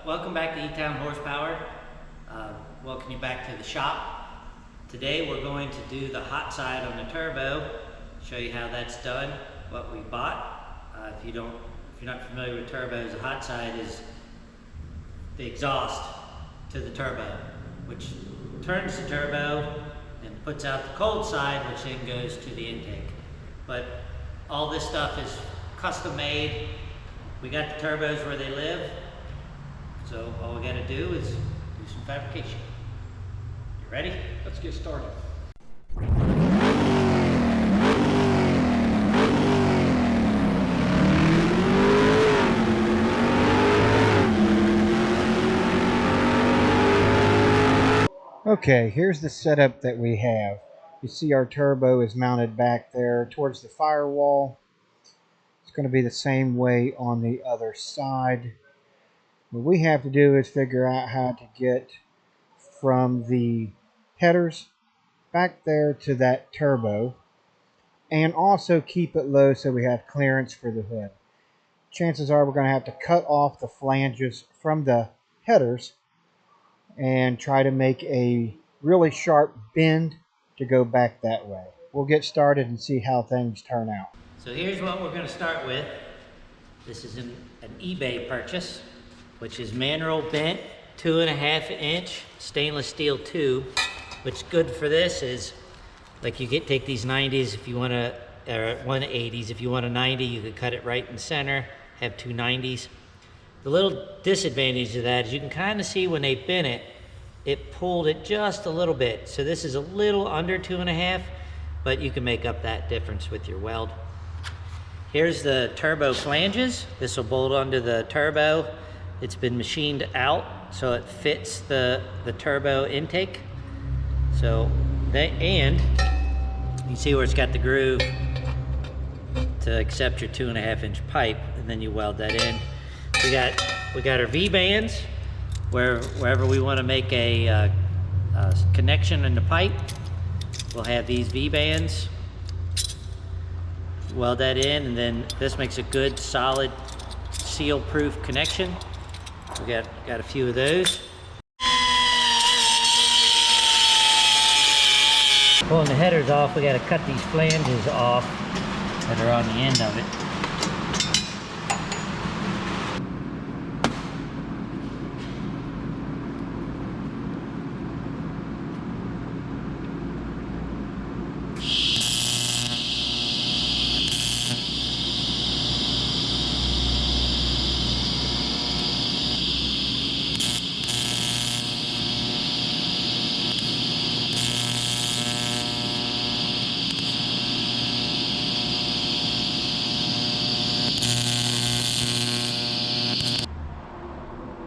Welcome back to E-Town Horsepower. Welcome you back to the shop. Today we're going to do the hot side on the turbo, show you how that's done, what we bought. If you're not familiar with turbos, the hot side is the exhaust to the turbo, which turns the turbo and puts out the cold side, which then goes to the intake. But all this stuff is custom made. We got the turbos where they live. So all we got to do is do some fabrication. You ready? Let's get started. Okay, here's the setup that we have. You see our turbo is mounted back there towards the firewall. It's going to be the same way on the other side. What we have to do is figure out how to get from the headers back there to that turbo and also keep it low so we have clearance for the hood. Chances are we're going to have to cut off the flanges from the headers and try to make a really sharp bend to go back that way. We'll get started and see how things turn out. So here's what we're going to start with. This is an eBay purchase, which is manual bent 2.5 inch stainless steel tube. What's good for this is, like, you take these 90s if you want to, or 180s. If you want a 90, you could cut it right in the center, have two 90s. The little disadvantage of that is you can kind of see when they bent it, it pulled it just a little bit. So this is a little under 2.5, but you can make up that difference with your weld. Here's the turbo flanges. This will bolt onto the turbo. It's been machined out so it fits the turbo intake. So and you see where it's got the groove to accept your 2.5 inch pipe, and then you weld that in. We got our V-bands wherever we want to make a connection in the pipe. We'll have these V-bands. Weld that in, and then this makes a good solid seal-proof connection. We got a few of those. Pulling the headers off, we got to cut these flanges off that are on the end of it.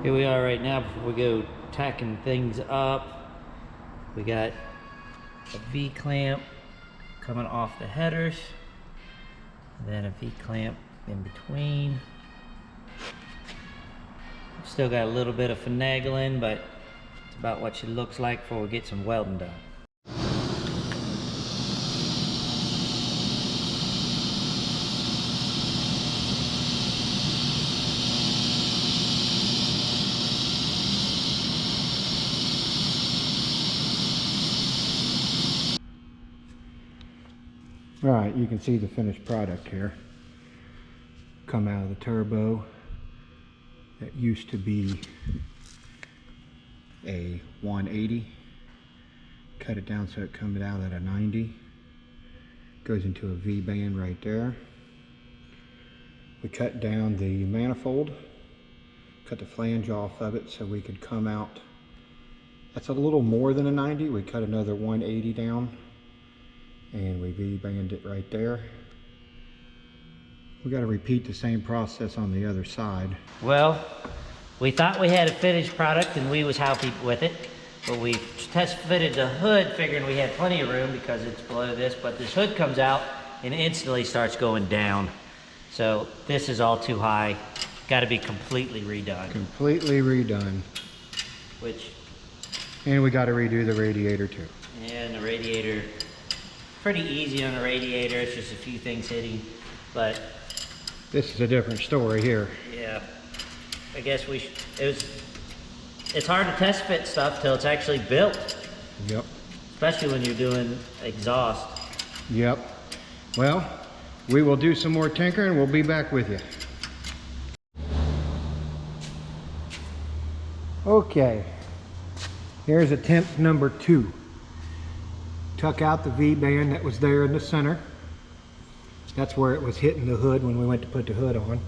Here we are right now before we go tacking things up. We got a V-clamp coming off the headers, and then a V-clamp in between. Still got a little bit of finagling, but it's about what she looks like before we get some welding done. Right, you can see the finished product here. Come out of the turbo. That used to be a 180. Cut it down so it comes out at a 90. Goes into a V-band right there. We cut down the manifold. Cut the flange off of it so we could come out. That's a little more than a 90. We cut another 180 down. And we V-band it right there. We got to repeat the same process on the other side. Well, we thought we had a finished product and we was happy with it, but we test fitted the hood figuring we had plenty of room because it's below this, but this hood comes out and instantly starts going down. So this is all too high. Got to be completely redone. Completely redone. And we got to redo the radiator too. And the radiator, pretty easy on the radiator. It's just a few things hitting, but this is a different story here. Yeah. I guess it's hard to test fit stuff till it's actually built. Yep. Especially when you're doing exhaust. Yep. Well, we will do some more tinkering. We'll be back with you. Okay. Here's attempt number 2. Tuck out the V-band that was there in the center. That's where it was hitting the hood when we went to put the hood on.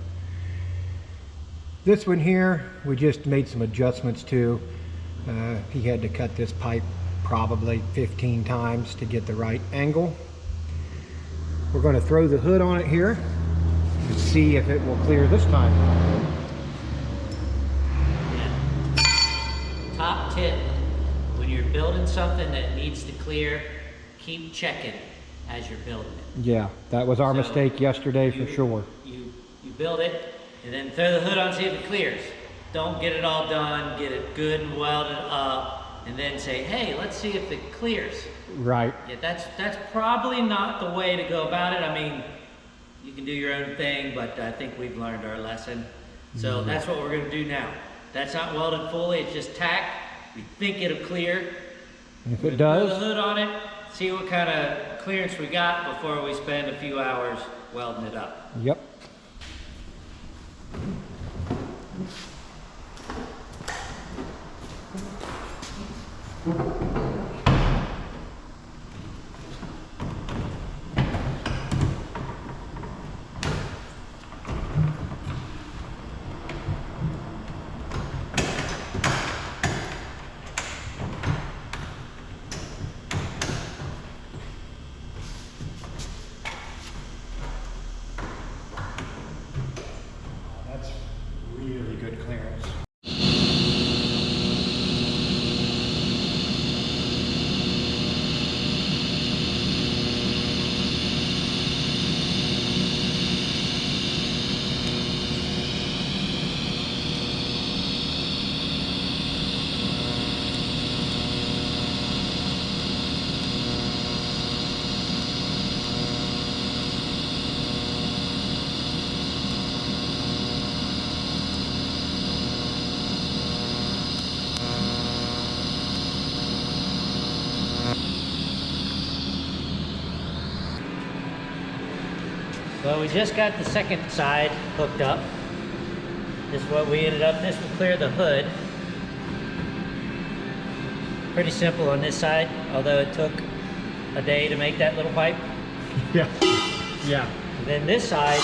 This one here, we just made some adjustments to. He had to cut this pipe probably 15 times to get the right angle. We're going to throw the hood on it here and see if it will clear this time. Yeah. Top tip, when you're building something that needs to clear, keep checking as you're building it. Yeah, that was our mistake yesterday for sure. You build it and then throw the hood on, see if it clears. Don't get it all done, get it good and welded up, and then say, hey, let's see if it clears. Right. Yeah, that's probably not the way to go about it. I mean, you can do your own thing, but I think we've learned our lesson. So that's what we're gonna do now. That's not welded fully, it's just tack. We think it'll clear. And if it does, put the hood on it, see what kind of clearance we got before we spend a few hours welding it up. Yep. That's really good clearance. Well, we just got the second side hooked up. This is what we ended up. This will clear the hood. Pretty simple on this side, although it took a day to make that little pipe. Yeah. Yeah. And then this side,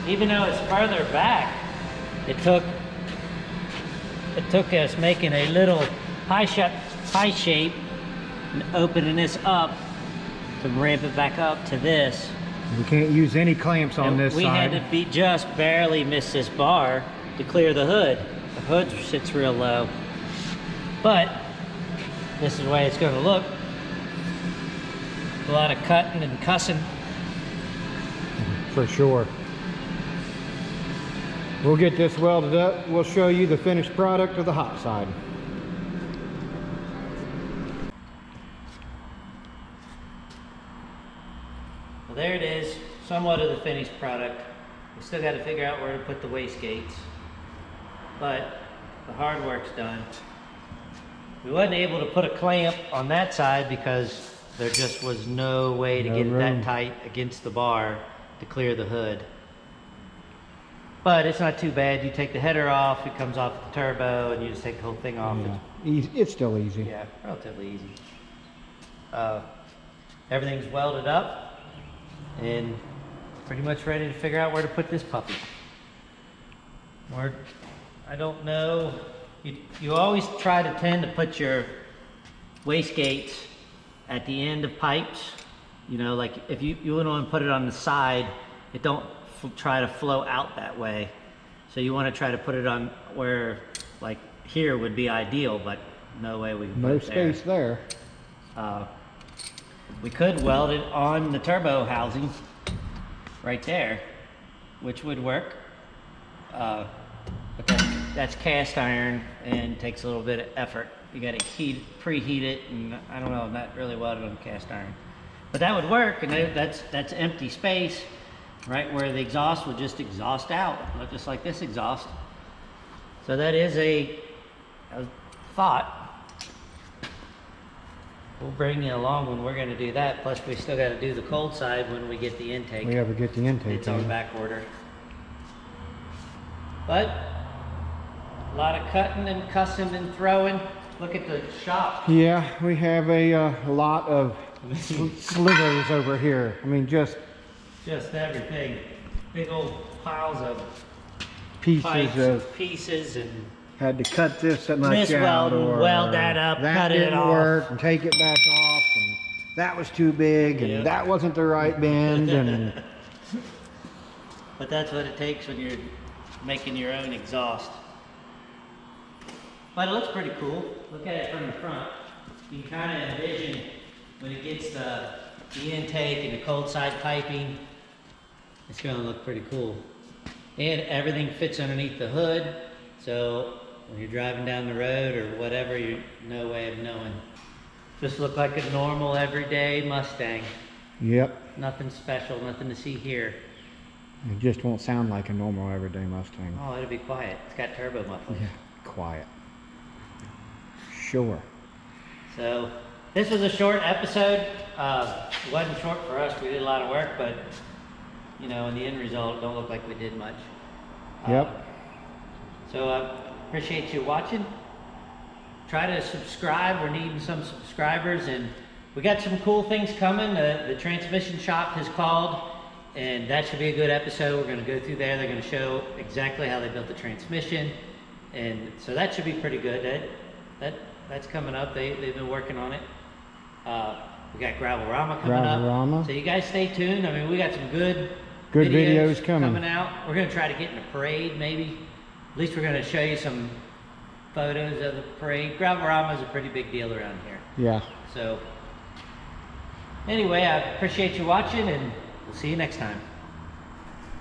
even though it's farther back, it took us making a little pie shape and opening this up to ramp it back up to this. We can't use any clamps on this we side. had to just barely miss this bar to clear the hood. The hood sits real low. But this is the way it's going to look. A lot of cutting and cussing. For sure. We'll get this welded up. We'll show you the finished product of the hot side. Well, there it is, somewhat of the finished product. We still got to figure out where to put the wastegates, but the hard work's done. We wasn't able to put a clamp on that side because there just was no way to get it that tight against the bar to clear the hood. But it's not too bad. You take the header off, it comes off the turbo, and you just take the whole thing off. Yeah. It's still easy. Yeah, relatively easy. Everything's welded up and pretty much ready to figure out where to put this puppy. I don't know. You always try to tend to put your wastegates at the end of pipes. You know, like if you wouldn't want to put it on the side, it don't try to flow out that way. So you want to try to put it on where, like here would be ideal, but no way we can put it there. No space there. We could weld it on the turbo housing right there, which would work. But that's cast iron and takes a little bit of effort. You got to preheat it, and I don't know, not really welded on cast iron. But that would work, and that's empty space, right where the exhaust would just exhaust out, just like this exhaust. So that is a thought. We'll bring you along when we're going to do that. Plus, we still got to do the cold side when we get the intake. We ever get the intake. It's on back order. But a lot of cutting and cussing and throwing. Look at the shop. Yeah, we have a lot of slivers over here. I mean, just everything. Big old piles of pieces and had to cut this that much misweld out, and or weld that up, that cut it didn't off. work, and take it back off, and that was too big, and Yep. that wasn't the right bend, and But that's what it takes when you're making your own exhaust. But it looks pretty cool. Look at it from the front. You can kind of envision when it gets the intake and the cold side piping, it's going to look pretty cool. And everything fits underneath the hood, so when you're driving down the road or whatever, you no way of knowing. Just look like a normal everyday Mustang. yep, Nothing special, nothing to see here. it just won't sound like a normal everyday Mustang. Oh, it'll be quiet. It's got turbo mufflers. Yeah, quiet. Sure. So this was a short episode. It wasn't short for us. We did a lot of work, but you know, in the end result, it don't look like we did much. Yep. So I appreciate you watching. Try to subscribe. We're needing some subscribers, and we got some cool things coming. The transmission shop has called, and that should be a good episode. We're going to go through there. They're going to show exactly how they built the transmission, and so that should be pretty good. That's coming up. They've been working on it. We got Gravel-Rama coming Gravel-Rama. up. So you guys stay tuned. I mean, we got some good videos coming out. We're going to try to get in a parade, maybe. At least we're going to show you some photos of the parade. Gravel-Rama is a pretty big deal around here. Yeah. So anyway, I appreciate you watching, and we'll see you next time.